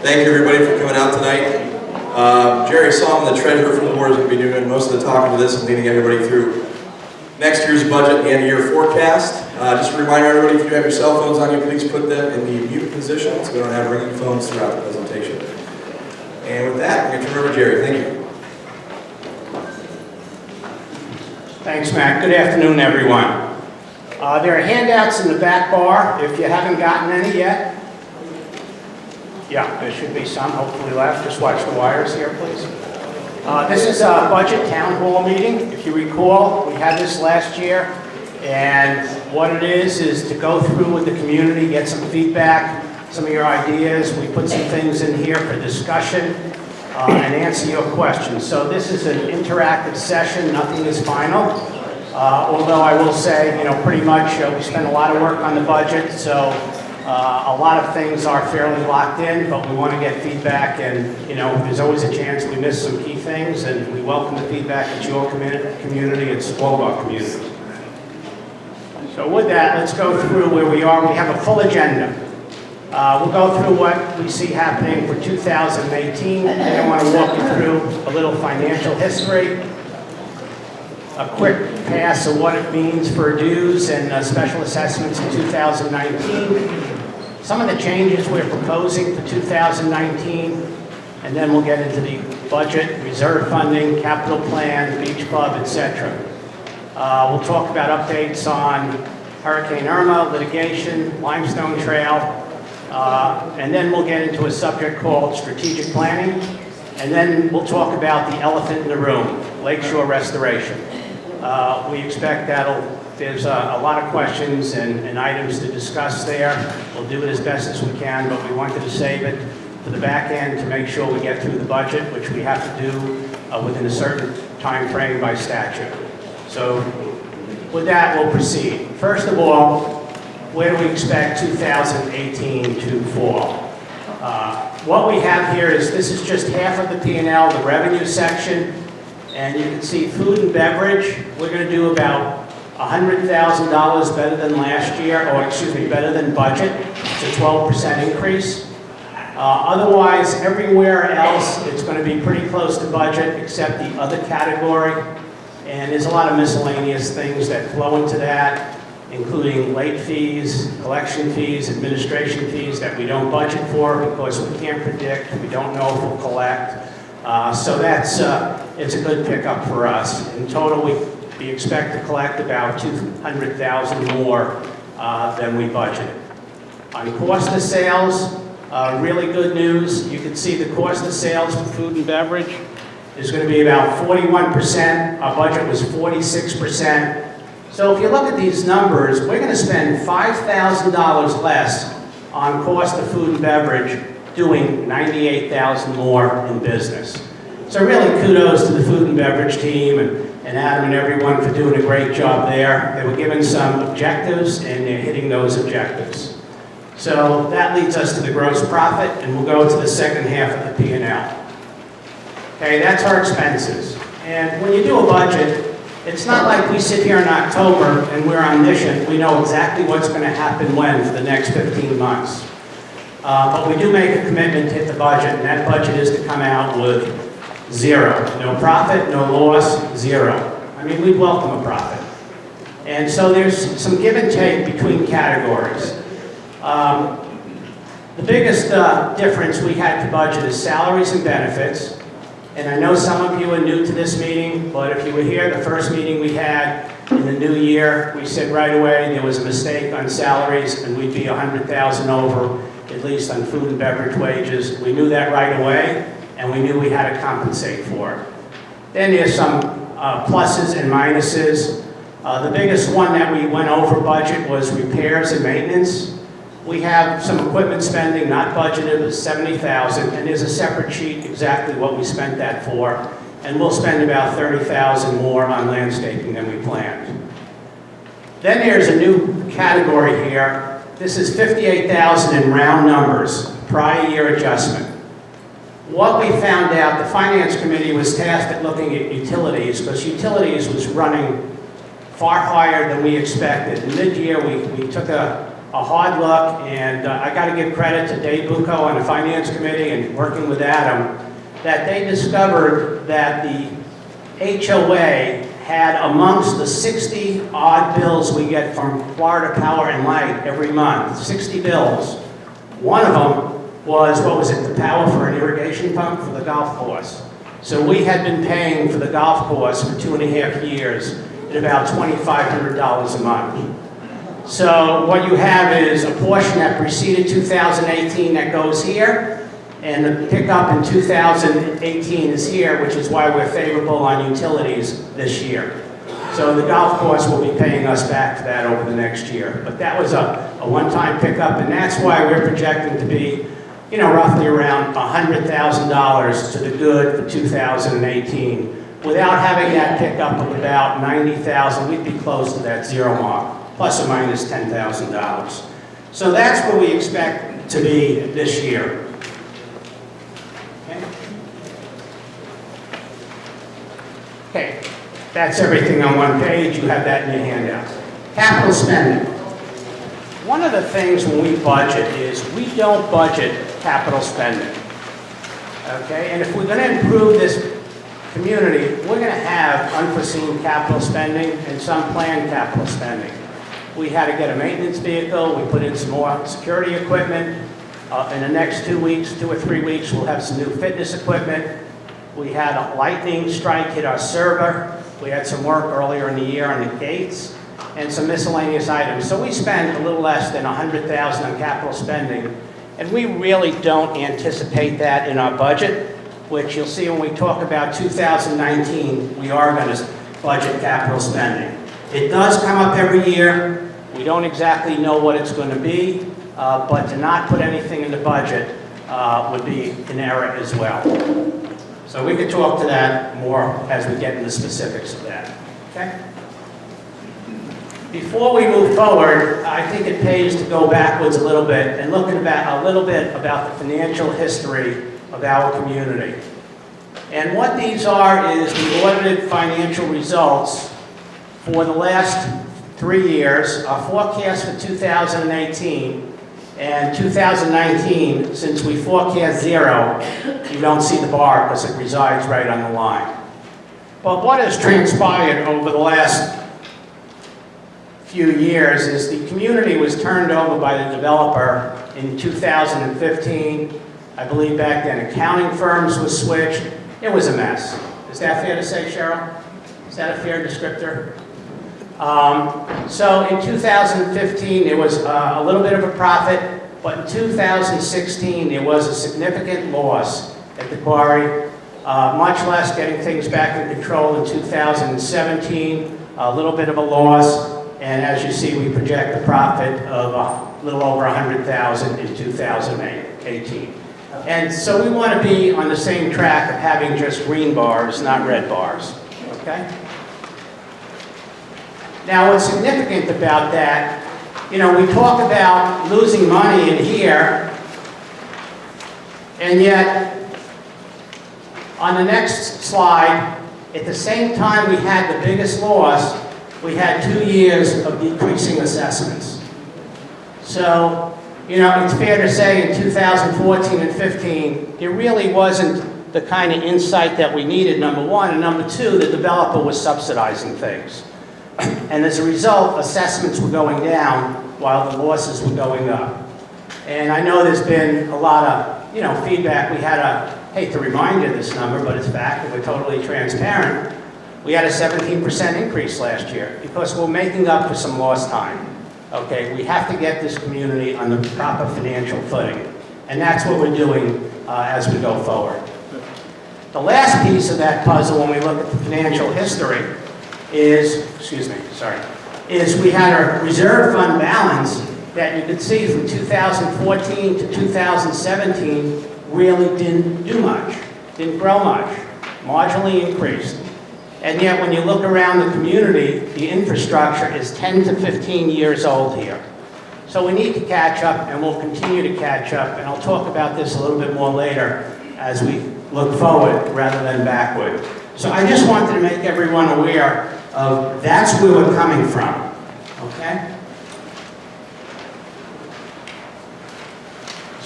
Thank you everybody for coming out tonight. Jerry Solomon, the treasurer for the board, is going to be doing most of the talking to this and leading everybody through next year's budget and end-of-year forecast. Just a reminder, everybody, if you have your cell phones on you, please put them in the mute position so we don't have ringing phones throughout the presentation. And with that, I'm going to turn it over to Jerry. Thank you. Thanks, Matt. Good afternoon, everyone. There are handouts in the back bar if you haven't gotten any yet. Yeah, there should be some hopefully left. Just watch the wires here, please. This is a budget town hall meeting. If you recall, we had this last year. And what it is to go through with the community, get some feedback, some of your ideas. We put some things in here for discussion and answer your questions. So this is an interactive session. Nothing is final. Although I will say, pretty much we spent a lot of work on the budget. So a lot of things are fairly locked in, but we want to get feedback, and there's always a chance we miss some key things, and we welcome the feedback. It's your community, it's all of our communities. So with that, let's go through where we are. We have a full agenda. We'll go through what we see happening for 2018, and I want to walk you through a little financial history, a quick pass of what it means for dues and special assessments in 2019, some of the changes we're proposing for 2019, and then we'll get into the budget, reserve funding, capital plan, beach club, etc. We'll talk about updates on Hurricane Irma, litigation, Limestone Trail, and then we'll get into a subject called strategic planning, and then we'll talk about the elephant in the room, lakeshore restoration. We expect there's a lot of questions and items to discuss there. We'll do it as best as we can, but we wanted to save it for the back end to make sure we get through the budget, which we have to do within a certain time frame by statute. So with that, we'll proceed. First of all, where do we expect 2018 to fall? What we have here is, this is just half of the P&L, the revenue section, and you can see food and beverage. We're going to do about $100,000 better than last year, or excuse me, better than budget. It's a 12% increase. Otherwise, everywhere else, it's going to be pretty close to budget, except the other category. And there's a lot of miscellaneous things that flow into that, including late fees, collection fees, administration fees that we don't budget for because we can't predict, we don't know if we'll collect. So that's, it's a good pickup for us. In total, we expect to collect about $200,000 more than we budgeted. On cost of sales, really good news. You can see the cost of sales for food and beverage is going to be about 41%. Our budget was 46%. So if you look at these numbers, we're going to spend $5,000 less on cost of food and beverage, doing $98,000 more in business. So really kudos to the food and beverage team and Adam and everyone for doing a great job there. They were given some objectives and they're hitting those objectives. So that leads us to the gross profit, and we'll go to the second half of the P&L. Okay, that's our expenses. And when you do a budget, it's not like we sit here in October and we're omniscient. We know exactly what's going to happen when for the next 15 months. But we do make a commitment to hit the budget, and that budget is to come out with zero. No profit, no loss, zero. I mean, we'd welcome a profit. And so there's some give and take between categories. The biggest difference we had to budget is salaries and benefits. And I know some of you are new to this meeting, but if you were here the first meeting we had in the new year, we said right away there was a mistake on salaries and we'd be $100,000 over, at least on food and beverage wages. We knew that right away, and we knew we had to compensate for it. Then there's some pluses and minuses. The biggest one that we went over budget was repairs and maintenance. We have some equipment spending not budgeted of $70,000, and there's a separate sheet exactly what we spent that for, and we'll spend about $30,000 more on landscaping than we planned. Then there's a new category here. This is $58,000 in round numbers, prior year adjustment. What we found out, the Finance Committee was tasked at looking at utilities, because utilities was running far higher than we expected. Mid-year, we took a a hard look, and I got to give credit to Dave Bucco on the Finance Committee and working with Adam, that they discovered that the HOA had amongst the 60 odd bills we get from Florida Power and Light every month, 60 bills. One of them was, what was it, the power for an irrigation pump for the golf course. So we had been paying for the golf course for 2.5 years at about $2,500 a month. So what you have is a portion that preceded 2018 that goes here, and the pickup in 2018 is here, which is why we're favorable on utilities this year. So the golf course will be paying us back for that over the next year. But that was a one-time pickup, and that's why we're projecting to be, roughly around $100,000 to the good for 2018. Without having that pickup of about $90,000, we'd be close to that zero mark, plus or minus $10,000. So that's where we expect to be this year. Okay, that's everything on one page. You have that in your handout. Capital spending. One of the things when we budget is we don't budget capital spending. Okay, and if we're going to improve this community, we're going to have unforeseen capital spending and some planned capital spending. We had to get a maintenance vehicle. We put in some more security equipment. In the next 2 weeks, 2 or 3 weeks, we'll have some new fitness equipment. We had a lightning strike hit our server. We had some work earlier in the year on the gates and some miscellaneous items. So we spent a little less than $100,000 on capital spending, and we really don't anticipate that in our budget, which you'll see when we talk about 2019, we are going to budget capital spending. It does come up every year. We don't exactly know what it's going to be, but to not put anything in the budget would be an error as well. So we could talk to that more as we get into specifics of that, okay? Before we move forward, I think it pays to go backwards a little bit and look about a little bit about the financial history of our community. And what these are is the audited financial results for the last 3 years, our forecast for 2018, and 2019, since we forecast zero, you don't see the bar because it resides right on the line. But what has transpired over the last few years is the community was turned over by the developer in 2015. I believe back then accounting firms were switched. It was a mess. Is that fair to say, Cheryl? Is that a fair descriptor? So in 2015, there was a little bit of a profit, but in 2016, there was a significant loss at the quarry, much less getting things back in control in 2017, a little bit of a loss, and as you see, we project a profit of a little over $100,000 in 2018. And so we want to be on the same track of having just green bars, not red bars, okay? Now, what's significant about that, we talk about losing money in here, and yet, on the next slide, at the same time we had the biggest loss, we had 2 years of decreasing assessments. So, it's fair to say in 2014 and 15, there really wasn't the kind of insight that we needed, number one, and number two, the developer was subsidizing things. And as a result, assessments were going down while the losses were going up. And I know there's been a lot of, feedback. We had hate to remind you of this number, but it's fact, and we're totally transparent. We had a 17% increase last year because we're making up for some lost time. Okay, we have to get this community on the proper financial footing. And that's what we're doing as we go forward. The last piece of that puzzle when we look at the financial history is we had a reserve fund balance that you could see from 2014 to 2017 really didn't do much, didn't grow much, marginally increased. And yet when you look around the community, the infrastructure is 10 to 15 years old here. So we need to catch up, and we'll continue to catch up, and I'll talk about this a little bit more later as we look forward rather than backward. So I just wanted to make everyone aware of that's where we're coming from, okay?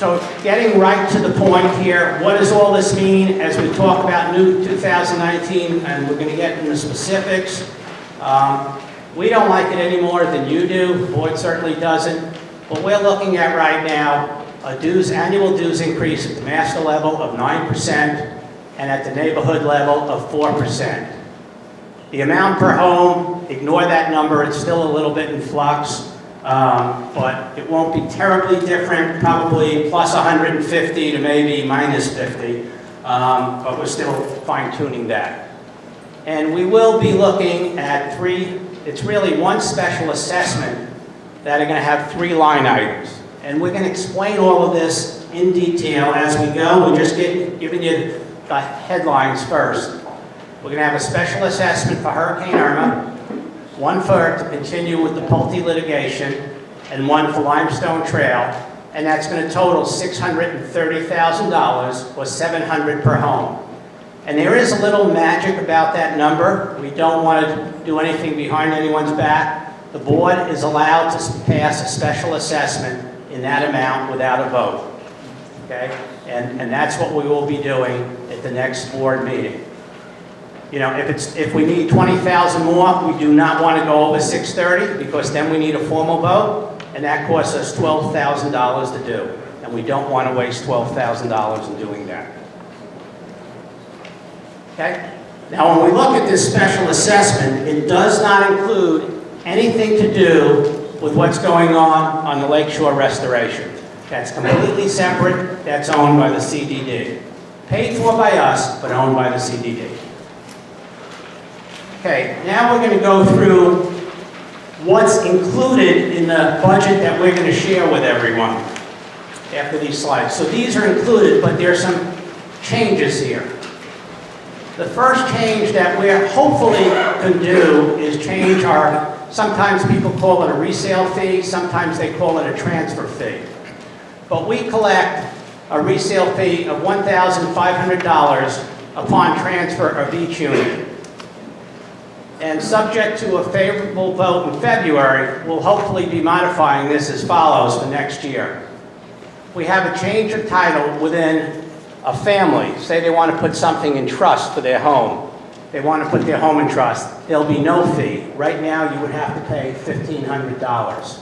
So getting right to the point here, what does all this mean as we talk about new 2019, and we're going to get into specifics. We don't like it any more than you do. The board certainly doesn't. What we're looking at right now, annual dues increase at the master level of 9% and at the neighborhood level of 4%. The amount per home, ignore that number, it's still a little bit in flux. But it won't be terribly different, probably plus 150 to maybe minus 50, but we're still fine-tuning that. And we will be looking at it's really one special assessment that are going to have 3 line items. And we're going to explain all of this in detail as we go. We're just giving you the headlines first. We're going to have a special assessment for Hurricane Irma, one to continue with the Pulte litigation, and one for Limestone Trail, and that's going to total $630,000 or $700 per home. And there is a little magic about that number. We don't want to do anything behind anyone's back. The board is allowed to pass a special assessment in that amount without a vote. Okay? And that's what we will be doing at the next board meeting. You know, if we need 20,000 more, we do not want to go over 630 because then we need a formal vote, and that costs us $12,000 to do. And we don't want to waste $12,000 in doing that. Okay? Now, when we look at this special assessment, it does not include anything to do with what's going on the Lakeshore Restoration. That's completely separate. That's owned by the CDD. Paid for by us, but owned by the CDD. Okay, now we're going to go through what's included in the budget that we're going to share with everyone after these slides. So these are included, but there are some changes here. The first change that we're hopefully going to do is change sometimes people call it a resale fee, sometimes they call it a transfer fee. But we collect a resale fee of $1,500 upon transfer of each unit. And subject to a favorable vote in February, we'll hopefully be modifying this as follows for next year. We have a change of title within a family. Say they want to put something in trust for their home. They want to put their home in trust. There'll be no fee. Right now, you would have to pay $1,500.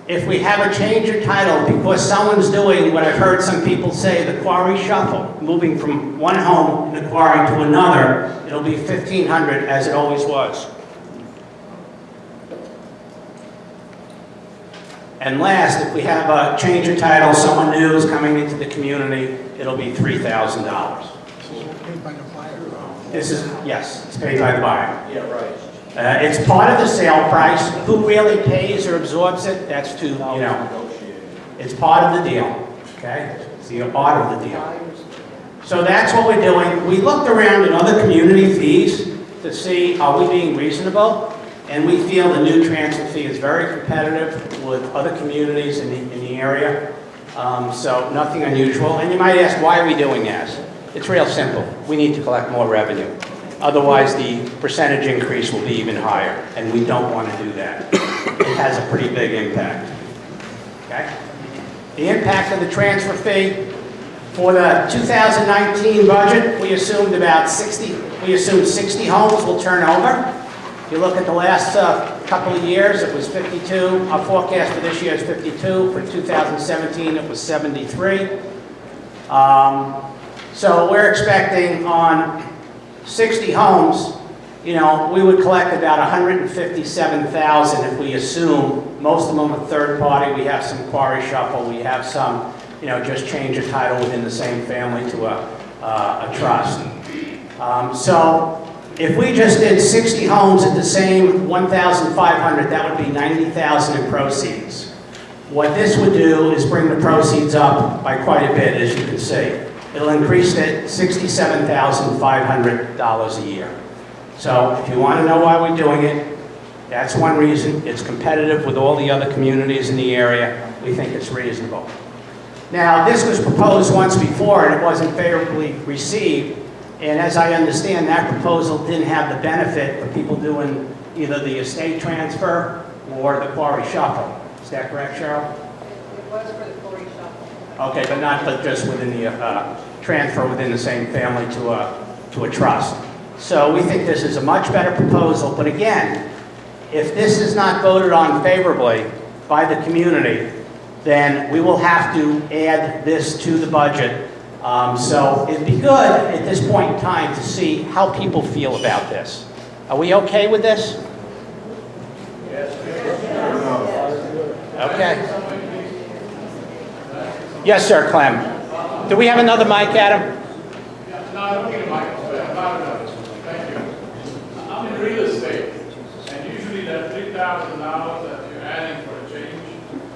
If we have a change of title because someone's doing what I've heard some people say, the quarry shuffle, moving from one home in the quarry to another, it'll be $1,500 as it always was. And last, if we have a change of title, someone new is coming into the community, it'll be $3,000. Paid by the buyer. Yes, it's paid by the buyer. Yeah, right. It's part of the sale price. Who really pays or absorbs it? That's it's part of the deal, okay? It's part of the deal. So that's what we're doing. We looked around at other community fees to see, are we being reasonable? And we feel the new transfer fee is very competitive with other communities in the area. So nothing unusual. And you might ask, why are we doing that? It's real simple. We need to collect more revenue. Otherwise, the percentage increase will be even higher, and we don't want to do that. It has a pretty big impact. Okay? The impact of the transfer fee for the 2019 budget, we assumed 60 homes will turn over. If you look at the last couple of years, it was 52. Our forecast for this year is 52. For 2017, it was 73. So we're expecting on 60 homes, you know, we would collect about $157,000 if we assume most of them are third party. We have some quarry shuffle. We have some, you know, just change of title within the same family to a trust. So if we just did 60 homes at the same $1,500, that would be $90,000 in proceeds. What this would do is bring the proceeds up by quite a bit, as you can see. It'll increase it $67,500 a year. So if you want to know why we're doing it, that's one reason. It's competitive with all the other communities in the area. We think it's reasonable. Now, this was proposed once before, and it wasn't favorably received. And as I understand, that proposal didn't have the benefit of people doing either the estate transfer or the quarry shuffle. Is that correct, Cheryl? It was for the quarry Okay, but not but just within the, transfer within the same family to a trust. So we think this is a much better proposal, but again, if this is not voted on favorably by the community, then we will have to add this to the budget. So it'd be good at this point in time to see how people feel about this. Are we okay with this? Okay. Yes, sir, Clem. Do we have another mic, Adam? No, I don't need a microphone. I'm not enough. Thank you. I'm in real estate, and usually that $3,000 that you're adding for a change,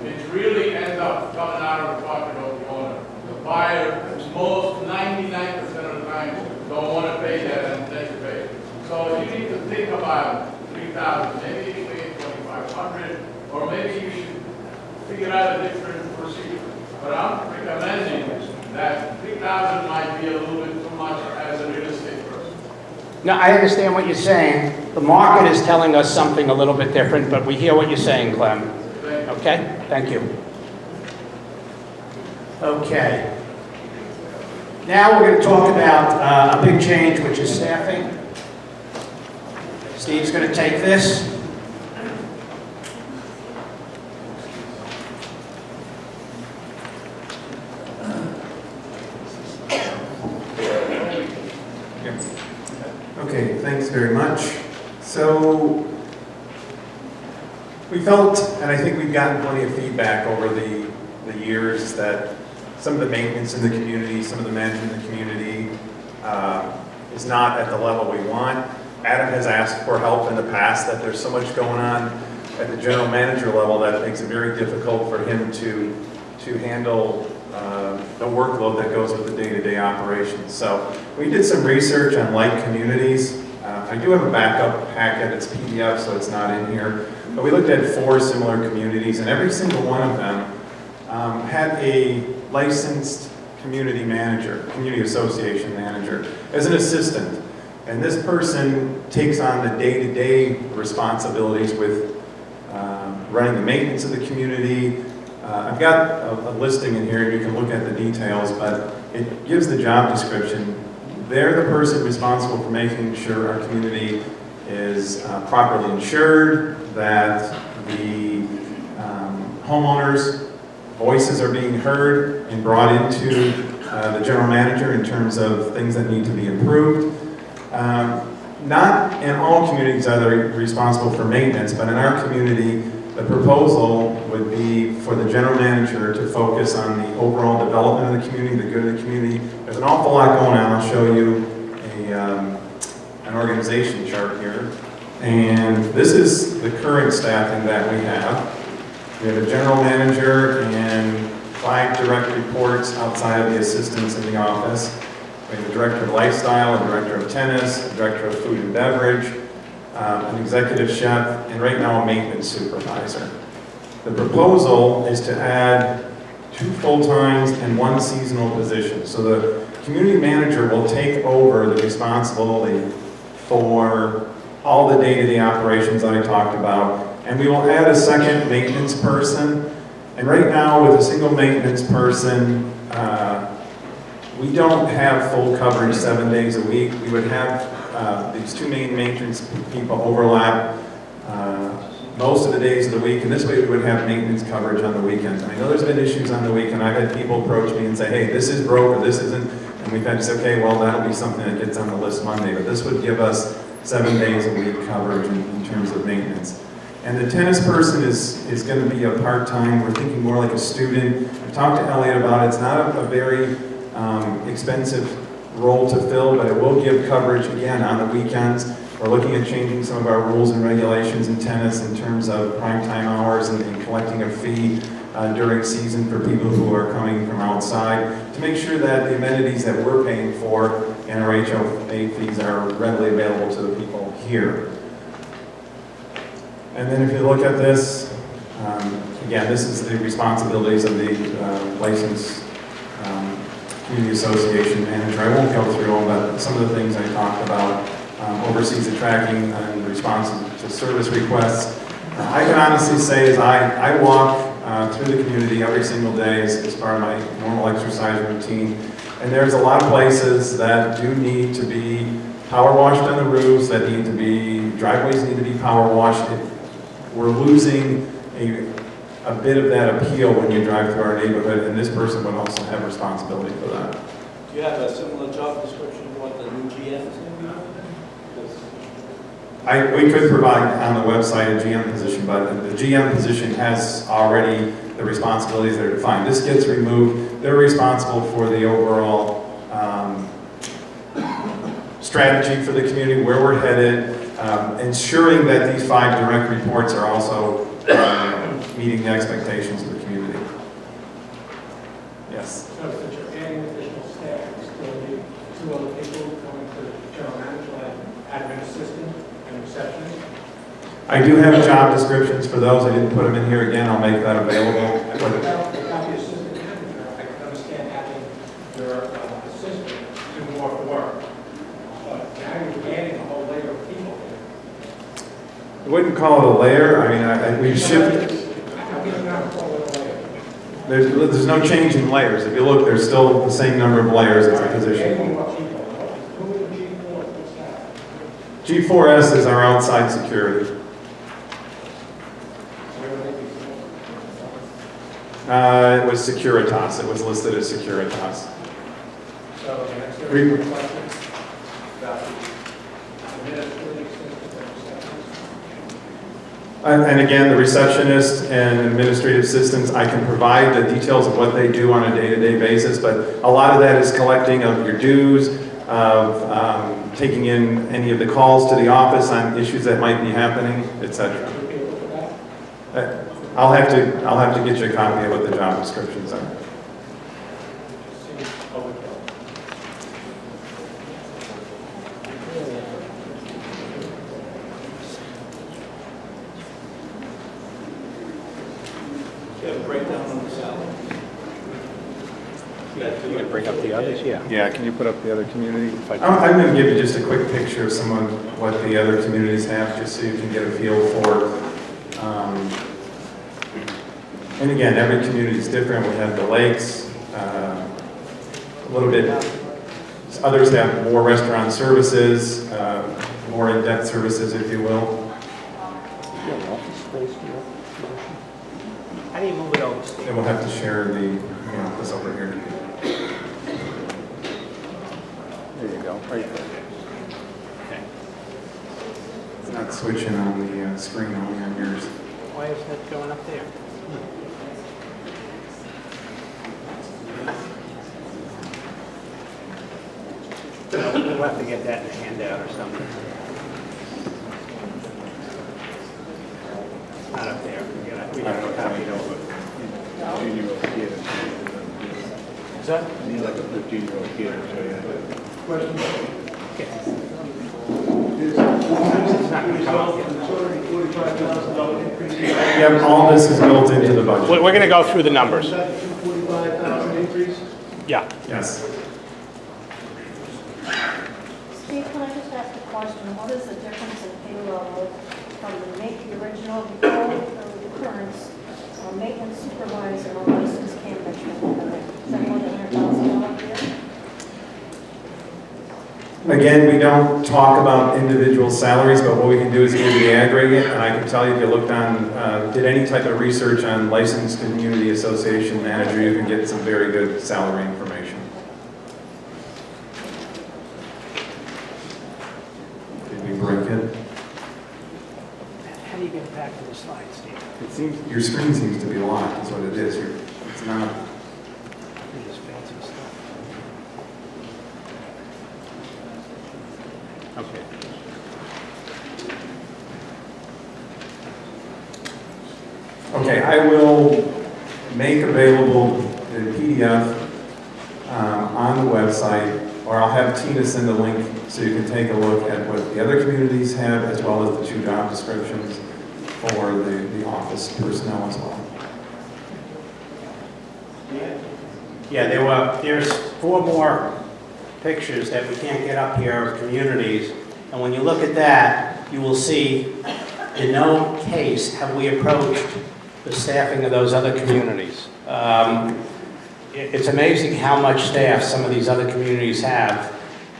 it really ends up coming out of the pocket of the owner. The buyer, most 99% of the time, don't want to pay that and they pay. So you need to think about 3,000, maybe you pay 2,500, or maybe you should figure out a different procedure. But I'm recommending that 3,000 might be a little bit too much as a real estate person. No, I understand what you're saying. The market is telling us something a little bit different, but we hear what you're saying, Clem. Okay? Thank you. Okay. Now we're going to talk about a big change, which is staffing. Steve's going to take this. Okay, thanks very much. So, we felt, and I think we've gotten plenty of feedback over the years, that some of the maintenance in the community, some of the management in the community is not at the level we want. Adam has asked for help in the past, that there's so much going on at the general manager level that it makes it very difficult for him to handle the workload that goes with the day-to-day operations. So we did some research on like communities. I do have a backup packet, it's PDF, so it's not in here. But we looked at 4 similar communities, and every single one of them had a licensed community manager, community association manager, as an assistant. And this person takes on the day-to-day responsibilities with running the maintenance of the community. I've got a listing in here, and you can look at the details, but it gives the job description. They're the person responsible for making sure our community is properly insured, that the homeowners' voices are being heard and brought into the general manager in terms of things that need to be improved. Not in all communities are they responsible for maintenance, but in our community, the proposal would be for the general manager to focus on the overall development of the community, the good of the community. There's an awful lot going on. I'll show you an organization chart here. And this is the current staffing that we have. We have a general manager and 5 direct reports outside of the assistants in the office. We have a director of lifestyle, a director of tennis, a director of food and beverage, an executive chef, and right now a maintenance supervisor. The proposal is to add 2 full-times and 1 seasonal position. So the community manager will take over the responsibility for all the day-to-day operations that I talked about, and we will add a second maintenance person. And right now, with a single maintenance person, we don't have full coverage 7 days a week. We would have these 2 main maintenance people overlap most of the days of the week, and this way we would have maintenance coverage on the weekends. And I know there's been issues on the weekend. I've had people approach me and say, hey, this is broke or this isn't, and we've had to say, okay, well, that'll be something that gets on the list Monday, but this would give us 7 days a week coverage in terms of maintenance. And the tennis person is going to be a part-time. We're thinking more like a student. I've talked to Elliot about it. It's not a very expensive role to fill, but it will give coverage again on the weekends. We're looking at changing some of our rules and regulations in tennis in terms of prime time hours and collecting a fee during season for people who are coming from outside to make sure that the amenities that we're paying for and our HOA fees are readily available to the people here. And then if you look at this, again, this is the responsibilities of the licensed community association manager. I won't go through them, but some of the things I talked about, oversees the tracking and response to service requests. I can honestly say as I walk through the community every single day as part of my normal exercise routine. And there's a lot of places that do need to be power washed on the roofs, that need to be, driveways need to be power washed. We're losing a bit of that appeal when you drive through our neighborhood, and this person would also have responsibility for that. Do you have a similar job description of what the new GM is going to be doing? We could provide on the website a GM position, but the GM position has already the responsibilities that are defined. This gets removed. They're responsible for the overall strategy for the community, where we're headed, ensuring that these 5 direct reports are also meeting the expectations of the community. Yes. So since you're adding additional staff, you still need 2 other people going to the general manager, like admin assistant and receptionist? I do have job descriptions for those. I didn't put them in here again. I'll make that available. Without the assistant manager, I can understand having your assistant do more work. But now you're adding a whole layer of people here. I wouldn't call it a layer. I mean, we've shifted. I'm getting out of a layer. There's no change in layers. If you look, there's still the same number of layers as the position. Adding more people. Who are the G4? What's that? G4S is our outside security. Where would they be? It was Securitas. It was listed as Securitas. So the next We- question about the administrative assistant and receptionist. And again, the receptionist and administrative assistants, I can provide the details of what they do on a day-to-day basis, but a lot of that is collecting of your dues, of taking in any of the calls to the office on issues that might be happening, etc. I'll have to get you a copy of what the job descriptions are. Seems overkill. Do you have a breakdown on the salary? You can bring up the others, yeah. Yeah, can you put up the other community? I'm going to give you just a quick picture of some of what the other communities have, just so you can get a feel for. And again, every community is different. We have the lakes, a little bit. Others have more restaurant services, more in-depth services, if you will. How do you move it over, Steve? And we'll have to share the office over here. There you go, right there. Okay. It's not switching on the screen, only on yours. Why is that going up there? We'll have to get that in a handout or something. Not up there. We got to copy it over. Is that? Need like a 15-year-old kid to show you. It's not going to come up yet. $245,000 increase. Yep, all this is built into the budget. We're going to go through the numbers. Is that a $245,000 increase? Yeah. Yes. Steve, can I just ask a question? What is the difference in payroll from the original before the occurrence, maintenance supervisor or licensed campus? Is that more than $100,000 a year? Again, we don't talk about individual salaries, but what we can do is give you the aggregate, and I can tell you if you looked on, did any type of research on licensed community association manager, you can get some very good salary information. Did we break it? How do you get back to the slide, Steve? It seems, your screen seems to be locked, is what it is. It's not. This is fancy stuff. Okay. Okay, I will make available the PDF on the website, or I'll have Tina send a link so you can take a look at what the other communities have, as well as the 2 job descriptions for the office personnel as well. Yeah, there's 4 more pictures that we can't get up here of communities. And when you look at that, you will see in no case have we approached the staffing of those other communities. It's amazing how much staff some of these other communities have.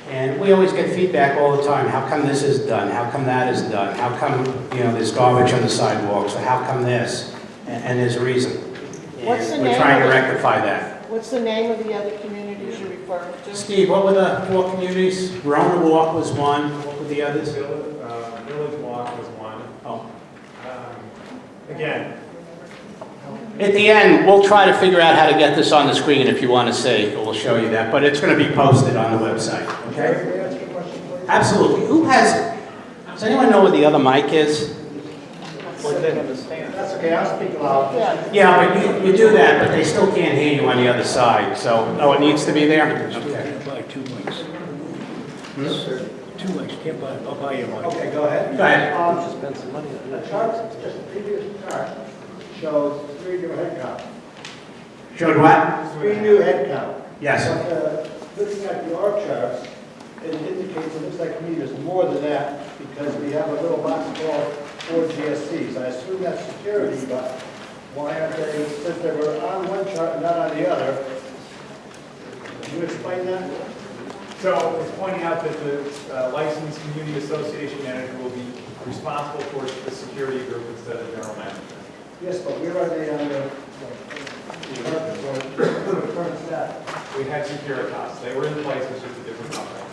And we always get feedback all the time. How come this is done? How come that is done? How come, there's garbage on the sidewalks? Or how come this? And there's a reason. What's the And we're name trying to of it? rectify that. What's the name of the other communities you're referring to? Steve, what were the 4 communities? Verona Walk was one. What were the others? Village Walk was one. Oh. Again, At the end, we'll try to figure out how to get this on the screen if you want to see. We'll show you that. But it's going to be posted on the website. Okay? May I ask you a question, please? Absolutely. Does anyone know where the other mic is? That's okay, I'll speak loud. Yeah. Yeah, but you do that, but they still can't hear you on the other side, so, it needs to be there? Okay. Buy 2 mics. 2 mics, can't buy, I'll buy you one. Okay, go ahead. Go ahead. The chart, just the previous chart, shows 3 new head count. Showed what? 3 new head count. Yes. But, looking at the org charts, it indicates, it looks like to me there's more than that, because we have a little box called 4 GSCs. I assume that's security, but why aren't they, since they were on one chart and not on the other? Can you explain that? So it's pointing out that the licensed community association manager will be responsible for the security group instead of general manager. Yes, but where are they on the current staff? We had Securitas. They were in place, it's just a different company.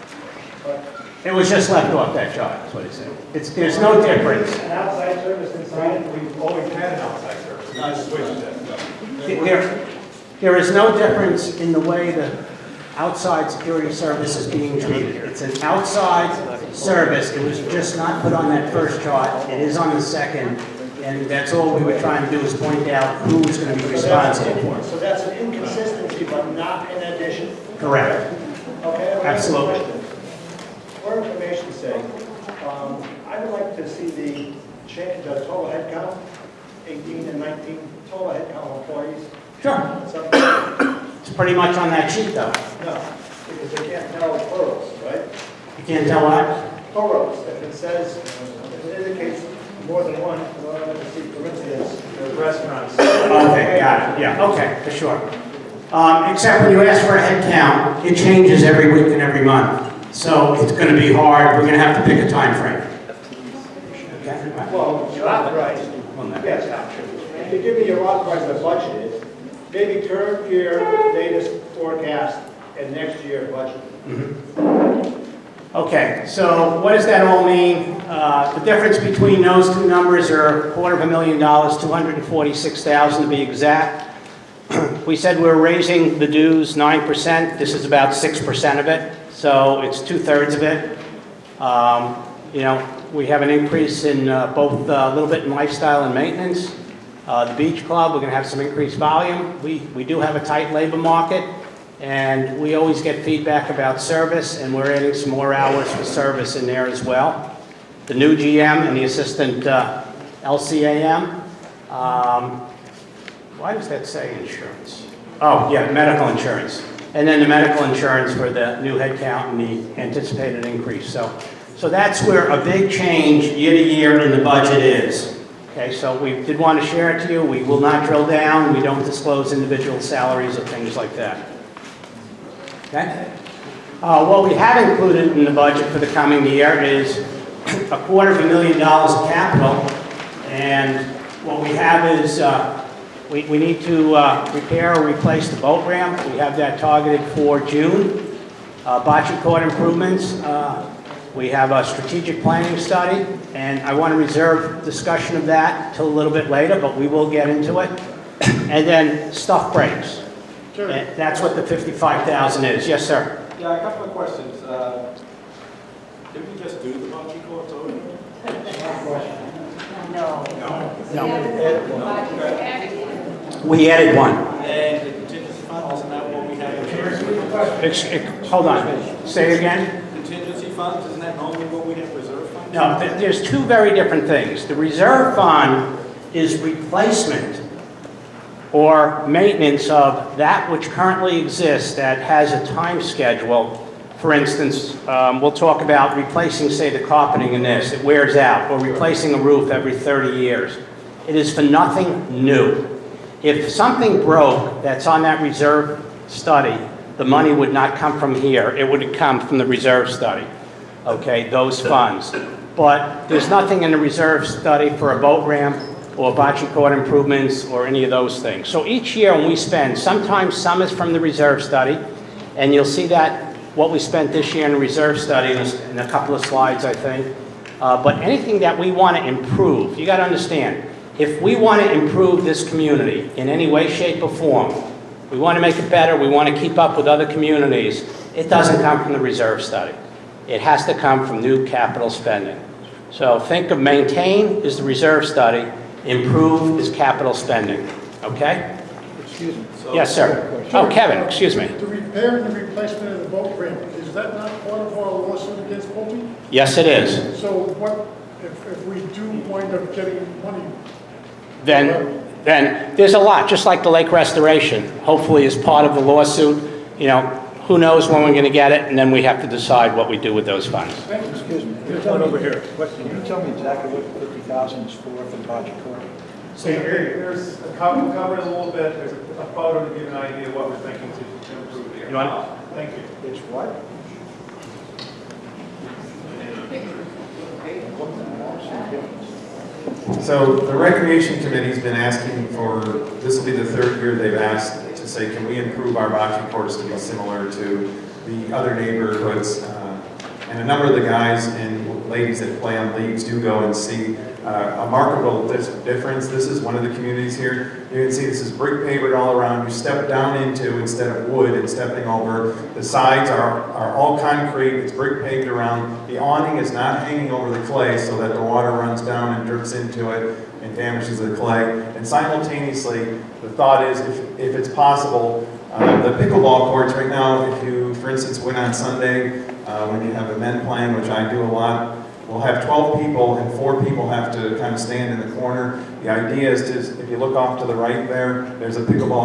But It was just left off that chart, that's what it said. There's no difference. an outside service inside? We've always had an outside service. We just switched it. There is no difference in the way the outside security service is being treated. It's an outside service. It was just not put on that first chart. It is on the second. And that's all we were trying to do is point out who was going to be responsible for it. So that's an inconsistency, but not in addition? Correct. Okay. Absolutely. For information's sake, I would like to see the total head count, 18 and 19, total head count of employees. Sure. So, It's pretty much on that sheet, though. no, because they can't tell plurals, right? You can't tell what? Plurals, if it says, if it indicates more than one, well, I want to see, for instance, The restaurants. Okay, got it. Yeah, okay, for sure. Except when you ask for a head count, it changes every week and every month. So it's going to be hard. We're going to have to pick a time frame. Okay? well, you're authorized. Well, no. Yes, if you give me your authorized the budget is, maybe current year latest forecast and next year budget. Okay, so what does that all mean? The difference between those two numbers are $250,000, $246,000 to be exact. We said we're raising the dues 9%. This is about 6% of it, so it's 2/3 of it. We have an increase in both a little bit in lifestyle and maintenance. The beach club, we're going to have some increased volume. We do have a tight labor market. And we always get feedback about service, and we're adding some more hours for service in there as well. The new GM and the assistant LCAM. Why does that say insurance? Oh, yeah, medical insurance. And then the medical insurance for the new head count and the anticipated increase. So that's where a big change year to year in the budget is. Okay, so we did want to share it to you. We will not drill down. We don't disclose individual salaries or things like that. Okay? What we have included in the budget for the coming year is $250,000 of capital, and what we have is we need to repair or replace the boat ramp. We have that targeted for June. Bocce court improvements. We have a strategic planning study, and I want to reserve discussion of that till a little bit later, but we will get into it. And then stuff breaks. Sure. And that's what the $55,000 is. Yes, sir. Yeah, a couple of questions. Did we just do the bocce courts already? We added one. And the contingency fund, isn't that what we have? Hold on. Say it again. Contingency funds, isn't that normally what we have, reserve funds? No, there's two very different things. The reserve fund is replacement or maintenance of that which currently exists that has a time schedule. For instance, we'll talk about replacing, say, the carpeting in this. It wears out. Or replacing a roof every 30 years. It is for nothing new. If something broke that's on that reserve study, the money would not come from here. It would come from the reserve study, okay, those funds. But there's nothing in the reserve study for a boat ramp or bocce court improvements or any of those things. So each year when we spend, sometimes some is from the reserve study, and you'll see that what we spent this year in the reserve study in a couple of slides, I think. But anything that we want to improve, you got to understand, if we want to improve this community in any way, shape, or form, we want to make it better, we want to keep up with other communities, it doesn't come from the reserve study. It has to come from new capital spending. So think of maintain is the reserve study, improve is capital spending, okay? Excuse me. Yes, sir. Oh, Kevin, excuse me. The repair and the replacement of the boat ramp, is that not part of our lawsuit against Pulte? Yes, it is. So what, if we do wind up getting money? Then there's a lot, just like the lake restoration, hopefully is part of the lawsuit. You know, who knows when we're going to get it, and then we have to decide what we do with those funds. Excuse me. There's one over here. Can you tell me exactly what 50,000 is for the bocce court? So here's a cover, we'll cover it a little bit, there's a photo to give an idea of what we're thinking to improve here. You want Thank you. It's what? So the Recreation Committee's been asking for, this will be the third year they've asked to say, can we improve our bocce courts to be similar to the other neighborhoods? And a number of the guys and ladies that play on leagues do go and see a markable difference. This is one of the communities here. You can see this is brick pavered all around. You step down into instead of wood and stepping over. The sides are all concrete. It's brick paved around. The awning is not hanging over the clay so that the water runs down and drips into it and damages the clay. And simultaneously, the thought is if it's possible, the pickleball courts right now, if you, for instance, went on Sunday, when you have a men playing, which I do a lot, we'll have 12 people and 4 people have to kind of stand in the corner. The idea is to, if you look off to the right there, there's a pickleball